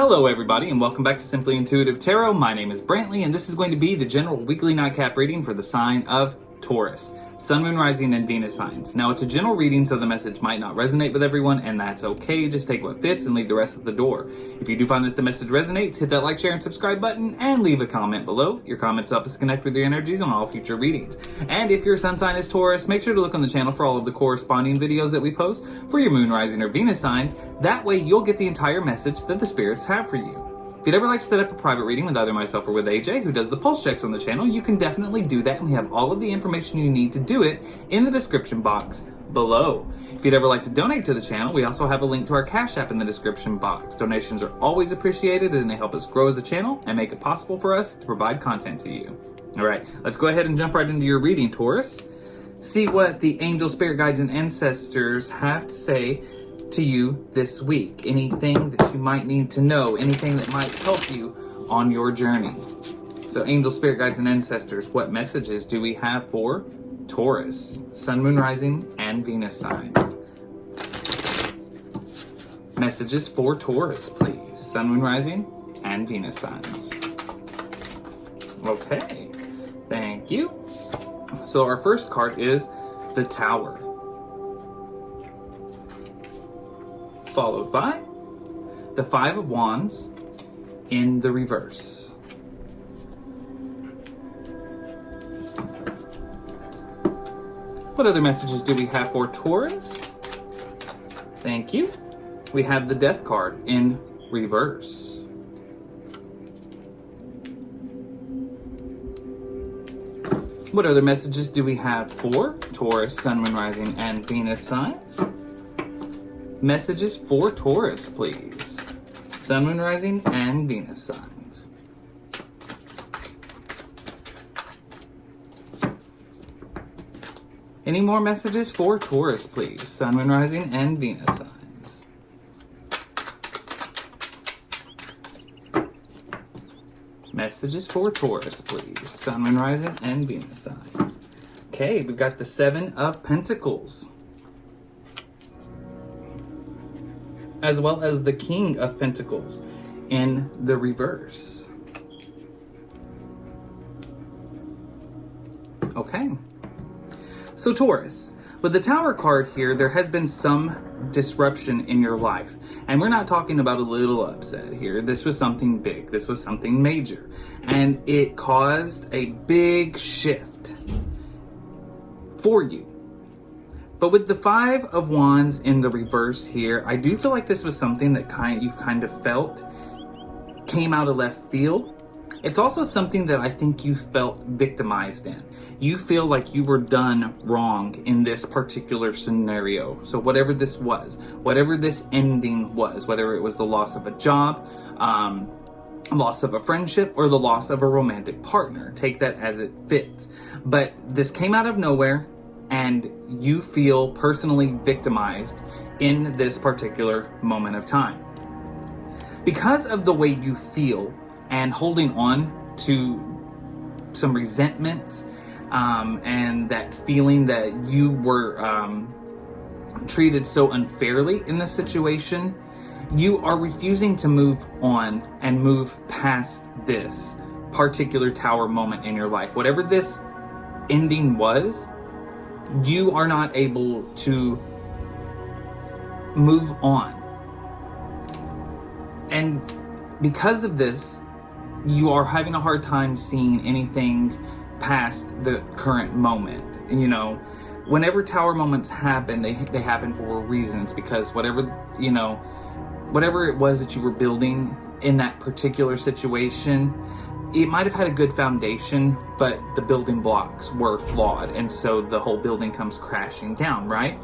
Hello everybody and welcome back to Simply Intuitive Tarot. My name is Brantley and this is going to be the general weekly nightcap reading for the sign of Taurus, Sun, Moon, Rising, and Venus signs. Now it's a general reading, so the message might not resonate with everyone, and that's okay. Just take what fits and leave the rest at the door. If you do find that the message resonates, hit that like, share, and subscribe button and leave a comment below. Your comments help us connect with your energies on all future readings. And if your sun sign is Taurus, make sure to look on the channel for all of the corresponding videos that we post for your Moon, Rising, or Venus signs. That way you'll get the entire message that the spirits have for you. If you'd ever like to set up a private reading with either myself or with AJ, who does the pulse checks on the channel, you can definitely do that, and we have all of the information you need to do it in the description box below. If you'd ever like to donate to the channel, we also have a link to our Cash App in the description box. Donations are always appreciated, and they help us grow as a channel and make it possible for us to provide content to you. All right, let's go ahead and jump right into your reading, Taurus. See what the angel, spirit guides, and ancestors have to say to you this week. Anything that you might need to know, anything that might help you on your journey. So angel, spirit guides, and ancestors, what messages do we have for Taurus, Sun, Moon, Rising, and Venus signs? Messages for Taurus, please. Sun, Moon, Rising, and Venus signs. Okay, thank you. So our first card is the Tower, followed by the Five of Wands in the reverse. What other messages do we have for Taurus? Thank you. We have the Death card in reverse. What other messages do we have for Taurus, Sun, Moon, Rising, and Venus signs? Messages for Taurus, please. Sun, Moon, Rising, and Venus signs. Any more messages for Taurus, please? Sun, Moon, Rising, and Venus signs. Messages for Taurus, please. Sun, Moon, Rising, and Venus signs. Okay, we've got the Seven of Pentacles, as well as the King of Pentacles in the reverse. Okay. So Taurus, with the Tower card here, there has been some disruption in your life. And we're not talking about a little upset here. This was something big. This was something major. And it caused a big shift for you. But with the Five of Wands in the reverse here, I do feel like this was something that you kind of felt came out of left field. It's also something that I think you felt victimized in. You feel like you were done wrong in this particular scenario. So whatever this was, whatever this ending was, whether it was the loss of a job, loss of a friendship, or the loss of a romantic partner, take that as it fits. But this came out of nowhere, and you feel personally victimized in this particular moment of time. Because of the way you feel and holding on to some resentments and that feeling that you were treated so unfairly in this situation, you are refusing to move on and move past this particular Tower moment in your life. Whatever this ending was, you are not able to move on. And because of this, you are having a hard time seeing anything past the current moment. You know, whenever Tower moments happen, they happen for reasons, because whatever it was that you were building in that particular situation, it might have had a good foundation, but the building blocks were flawed, and so the whole building comes crashing down, right?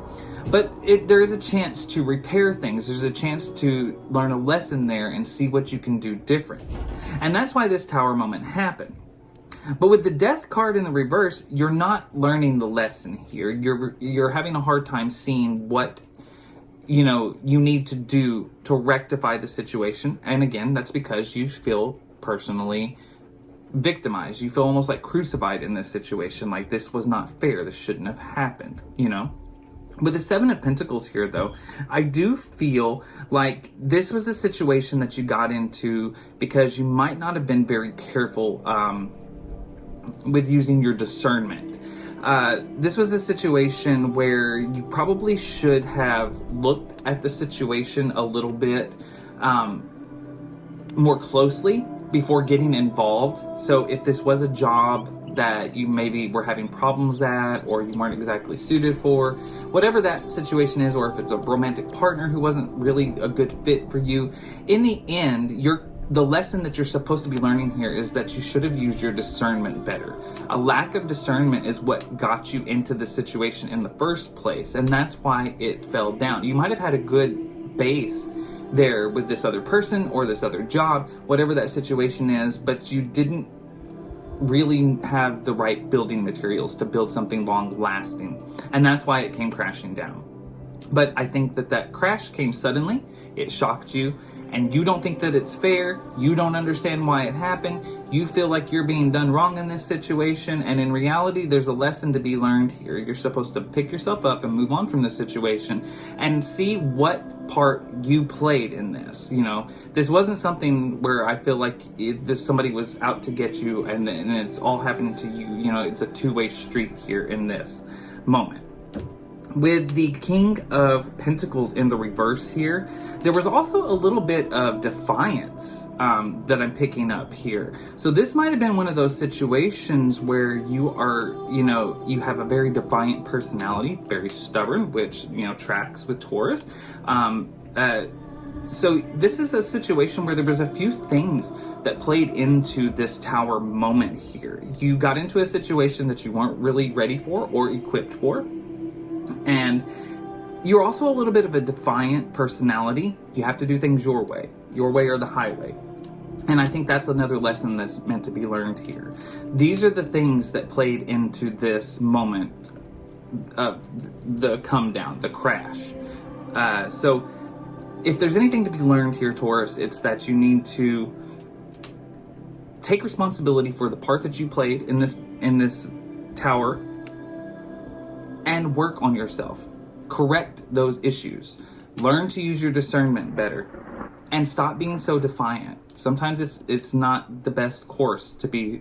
But there is a chance to repair things. There's a chance to learn a lesson there and see what you can do different. And that's why this Tower moment happened. But with the Death card in the reverse, you're not learning the lesson here. You're having a hard time seeing what you need to do to rectify the situation. And again, that's because you feel personally victimized. You feel almost like crucified in this situation, like this was not fair, this shouldn't have happened, With the Seven of Pentacles here, though, I do feel like this was a situation that you got into because you might not have been very careful with using your discernment. This was a situation where you probably should have looked at the situation a little bit more closely before getting involved. So if this was a job that you maybe were having problems at, or you weren't exactly suited for, whatever that situation is, or if it's a romantic partner who wasn't really a good fit for you, in the end, the lesson that you're supposed to be learning here is that you should have used your discernment better. A lack of discernment is what got you into the situation in the first place, and that's why it fell down. You might have had a good base there with this other person or this other job, whatever that situation is, but you didn't really have the right building materials to build something long lasting, and that's why it came crashing down. But I think that crash came suddenly, it shocked you, and you don't think that it's fair, you don't understand why it happened, you feel like you're being done wrong in this situation, and in reality, there's a lesson to be learned here. You're supposed to pick yourself up and move on from this situation and see what part you played in this. You know, this wasn't something where I feel like somebody was out to get you and it's all happening to you. You know, it's a two-way street here in this moment. With the King of Pentacles in the reverse here, there was also a little bit of defiance that I'm picking up here. So this might have been one of those situations where you are, you have a very defiant personality, very stubborn, which, tracks with Taurus. So this is a situation where there was a few things that played into this Tower moment here. You got into a situation that you weren't really ready for or equipped for. And you're also a little bit of a defiant personality. You have to do things your way or the highway. And I think that's another lesson that's meant to be learned here. These are the things that played into this moment of the come down, the crash. So if there's anything to be learned here, Taurus, it's that you need to take responsibility for the part that you played in this tower, and work on yourself. Correct those issues. Learn to use your discernment better. And stop being so defiant. Sometimes it's not the best course to be,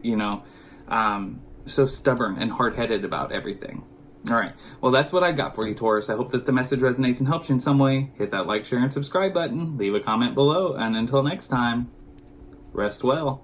so stubborn and hard-headed about everything. All right. Well, that's what I got for you, Taurus. I hope that the message resonates and helps you in some way. Hit that like, share, and subscribe button. Leave a comment below. And until next time, rest well.